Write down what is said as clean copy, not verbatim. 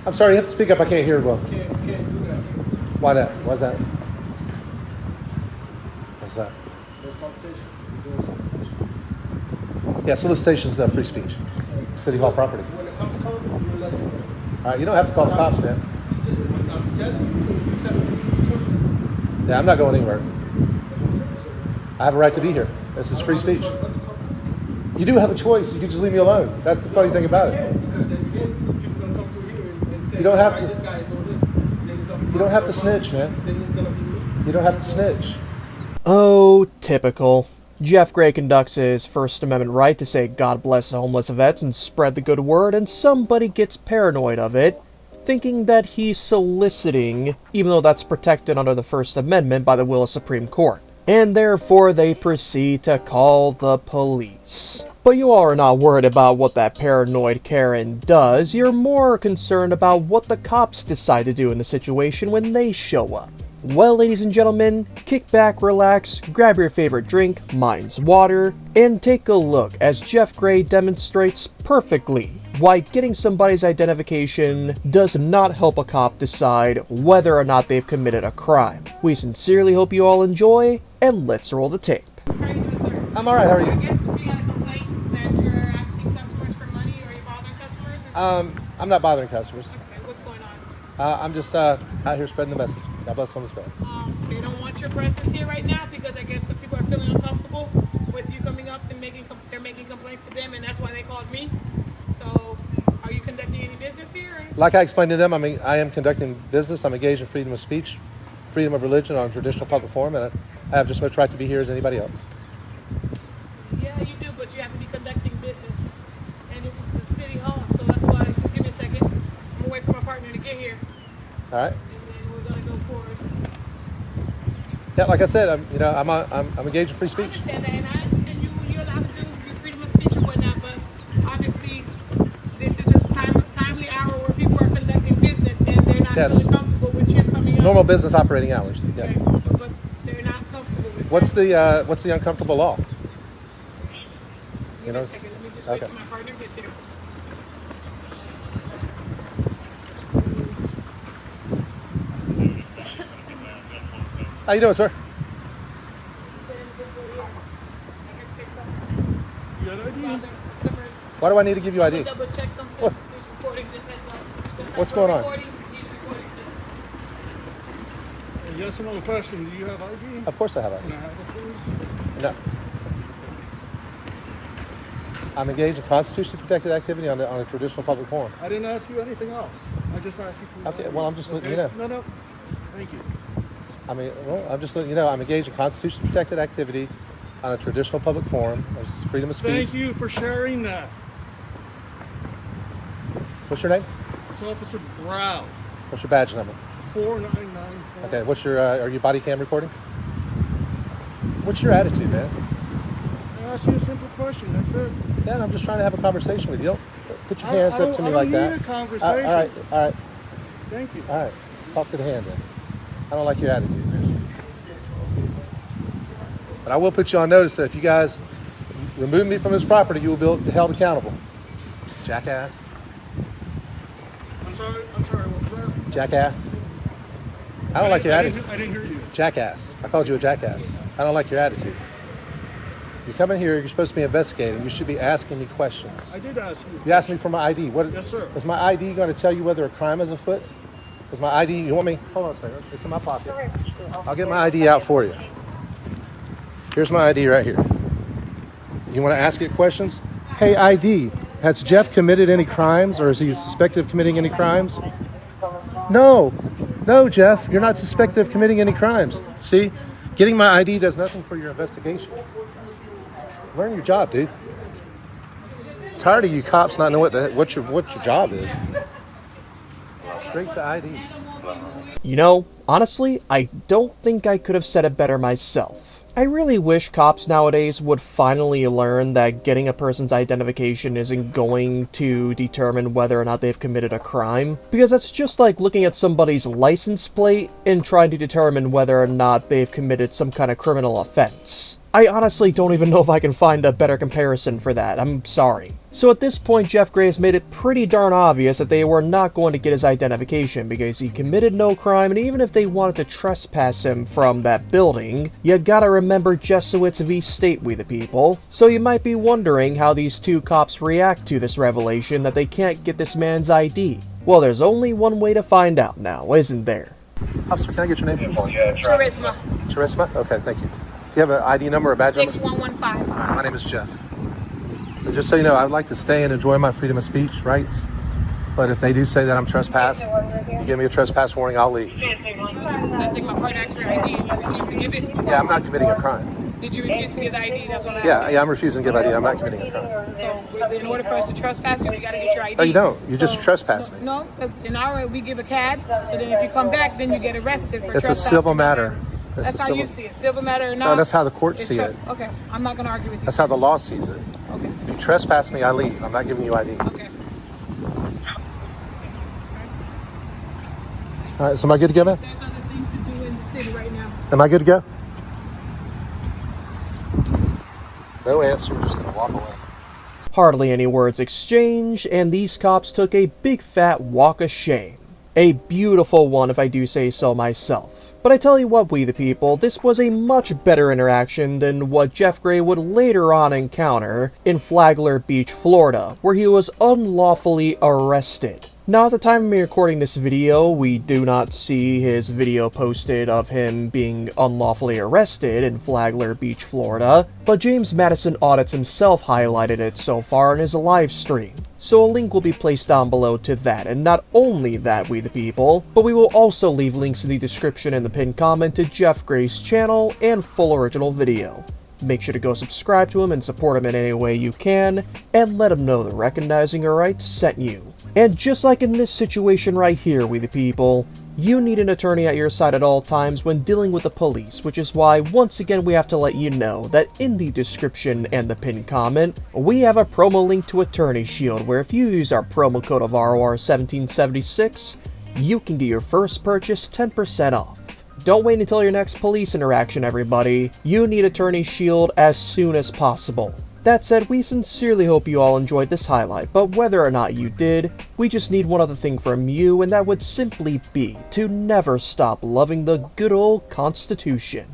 I'm sorry, you have to speak up. I can't hear well. Can't do that. Why not? Why's that? What's that? No solicitation. No solicitation. Yeah, solicitation's free speech. City Hall property. When the cops come, you let them know. All right, you don't have to call the cops, man. Just, I'm telling you, Yeah, I'm not going anywhere. That's what I'm saying, sir. I have a right to be here. This is free speech. You do have a choice. You can just leave me alone. That's the funny thing about Yeah, it. because then again, people gonna come through here and say, You don't have "Why to- this guy is doing this?" Then it's gonna be You don't have to snitch, man. Then it's gonna be me. You don't have to snitch. Oh, typical. Jeff Gray conducts his First Amendment right to say God bless the homeless vets and spread the good word, and somebody gets paranoid of it, thinking that he's soliciting, even though that's protected under the First Amendment by the will of Supreme Court. And therefore they proceed to call the police. But you all are not worried about what that paranoid Karen does, you're more concerned about what the cops decide to do in the situation when they show up. Well, ladies and gentlemen, kick back, relax, grab your favorite drink, mine's water, and take a look as Jeff Gray demonstrates perfectly why getting somebody's identification does not help a cop decide whether or not they've committed a crime. We sincerely hope you all enjoy, and let's roll the tape. How are you doing, sir? I'm all right. How are I you? guess we got a complaint that you're asking customers for money or you're bothering customers. Or I'm not bothering customers. okay, what's going on? I'm just out here spreading the message. God bless homeless vets. They don't want your presence here right now because I guess some people are feeling uncomfortable with you coming up and they're making complaints to them, and that's why they called me. So, are you conducting any business here? Like I explained to them, I am conducting business. I'm engaged in freedom of speech, freedom of religion on a traditional public forum, and I have just as much right to be here as anybody else. Yeah, you do, but you have to be conducting business, and this is the city hall, so that's why. Just give me a second. I'm gonna wait for my partner to get here, All right. and then we're gonna go forward. Yeah, like I said, I'm engaged in free I speech. understand that, and you're allowed to do your freedom of speech and whatnot, but obviously this is a timely hour where people are conducting business and they're not Yes. really comfortable with you coming up. Normal business operating hours. Yeah. Okay, so, but they're not comfortable with What's that. the uncomfortable law? Give me a second. Let me just wait Okay. till my partner gets here. How you doing, sir? Why do I need to give you ID? Double check something. What? He's recording. Just heads up. Just What's like we're going on? recording, he's recording too. Yes or no question. Do you have ID? Of course I have Can ID. I have it, please? No. I'm engaged in constitutionally protected activity on a traditional public forum. I didn't ask you anything else. I just asked you for your Okay, ID. well, I'm just letting you know. No. Thank you. I'm just letting you know I'm engaged in constitutionally protected activity on a traditional public forum. There's freedom of speech. Thank you for sharing that. What's your name? It's Officer Brown, What's your badge number? 4994. Okay, what's your, are you body cam recording? What's your attitude, man? I asked you a simple question. That's it. Yeah, I'm just trying to have a conversation with you. Don't put your I hands up don't- to me I like don't that. need a conversation. All right, Thank you. all right. Talk to the hand then. I don't like your attitude, man. But I will put you on notice that if you guys remove me from this property, you will be held accountable. Jackass. I'm sorry. What was that? Jackass. I don't like your attitude. I didn't hear you. Jackass. I called you a jackass. I don't like your attitude. You're coming here, you're supposed to be investigating. You should be asking me questions. I did ask you. You asked me for my ID. What? Yes, sir. Is my ID going to tell you whether a crime is afoot? Is my ID, you want me? Hold on a second. It's in my pocket. I'll get my ID out for you. Here's my ID right here. You want to ask it questions? Hey, ID, has Jeff committed any crimes, or is he suspected of committing any crimes? No, Jeff, you're not suspected of committing any crimes. See, getting my ID does nothing for your investigation. Learn your job, dude. I'm tired of you cops not knowing what your job is. Straight to ID. You know, honestly, I don't think I could have said it better myself. I really wish cops nowadays would finally learn that getting a person's identification isn't going to determine whether or not they've committed a crime, because that's just like looking at somebody's license plate and trying to determine whether or not they've committed some kind of criminal offense. I honestly don't even know if I can find a better comparison for that. I'm sorry. So at this point, Jeff Gray has made it pretty darn obvious that they were not going to get his identification because he committed no crime, and even if they wanted to trespass him from that building, you gotta remember Jesuits v. State, we the people. So you might be wondering how these two cops react to this revelation that they can't get this man's ID. Well, there's only one way to find out now, isn't there? Officer, can I get your name, please? Charisma. Charisma? Okay, thank you. Do you have an ID number or badge number? 6115. My name is Jeff. So just so you know, I'd like to stay and enjoy my freedom of speech rights. But if they do say that I'm trespassed, you give me a trespass warning, I'll leave. I think my partner asked for your ID and you refused to give it. Yeah, I'm not committing a crime. Did you refuse to give the ID? That's what I'm Yeah, asking. I'm refusing to give ID. I'm not committing a crime. So in order for us to trespass you, we got to get your ID. No, you don't. You just trespass me. No, because in our we give a CAD. So then if you come back, then you get arrested for It's a trespassing. civil matter. That's how you see it. Civil matter or not? No, that's how the courts it's see it. Okay, I'm not going to argue with you. That's how the law sees it. Okay. If you trespass me, I leave. I'm not giving you ID. Okay. All right, so am I good to go, man? There's other things to do in the city right now. Am I good to go? No answer. We're just going to walk away. Hardly any words exchanged, and these cops took a big fat walk of shame. A beautiful one, if I do say so myself. But I tell you what, we the people, this was a much better interaction than what Jeff Gray would later on encounter in Flagler Beach, Florida, where he was unlawfully arrested. Now, at the time of me recording this video, we do not see his video posted of him being unlawfully arrested in Flagler Beach, Florida, but James Madison Audits himself highlighted it so far in his live stream. So a link will be placed down below to that, and not only that, we the people, but we will also leave links in the description and the pinned comment to Jeff Gray's channel and full original video. Make sure to go subscribe to him and support him in any way you can, and let him know that Recognizing Your Rights sent you. And just like in this situation right here, we the people, you need an attorney at your side at all times when dealing with the police, which is why once again we have to let you know that in the description and the pinned comment, we have a promo link to Attorney Shield, where if you use our promo code of ROR1776, you can get your first purchase 10% off. Don't wait until your next police interaction, everybody. You need Attorney Shield as soon as possible. That said, we sincerely hope you all enjoyed this highlight, but whether or not you did, we just need one other thing from you, and that would simply be to never stop loving the good old Constitution.